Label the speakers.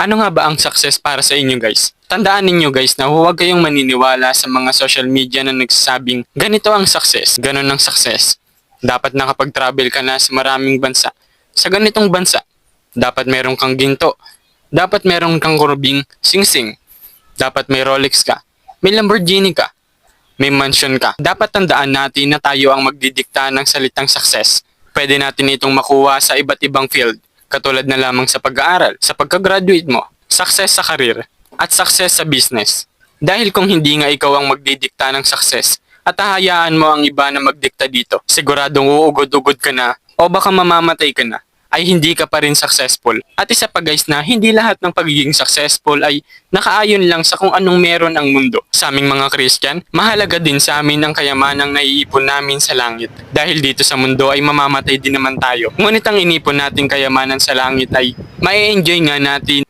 Speaker 1: Ano nga ba ang success para sa inyo guys? Tandaan ninyo guys na huwag kayong maniniwala sa mga social media na nagsasabing ganito ang success, ganon ang success. Dapat nakapag-travel ka na sa maraming bansa. Sa ganitong bansa, dapat meron kang ginto. Dapat meron kang kurubing singsing. Dapat may Rolex ka. May Lamborghini ka. May mansion ka. Dapat tandaan natin na tayo ang magdidikta ng salitang success. Pwede natin itong makuha sa iba't ibang field. Katulad na lamang sa pag-aaral, sa pagka-graduate mo, success sa career, at success sa business. Dahil kung hindi nga ikaw ang magdidikta ng success, at hahayaan mo ang iba na magdikta dito, siguradong uugod-ugod ka na, o baka mamamatay ka na, ay hindi ka pa rin successful. At isa pa guys na hindi lahat ng pagiging successful ay nakaayon lang sa kung anong meron ang mundo. Sa aming mga Christian, mahalaga din sa amin ang kayamanang naiipon namin sa langit. Dahil dito sa mundo ay mamamatay din naman tayo. Ngunit ang inipon nating kayamanan sa langit ay mai-enjoy nga natin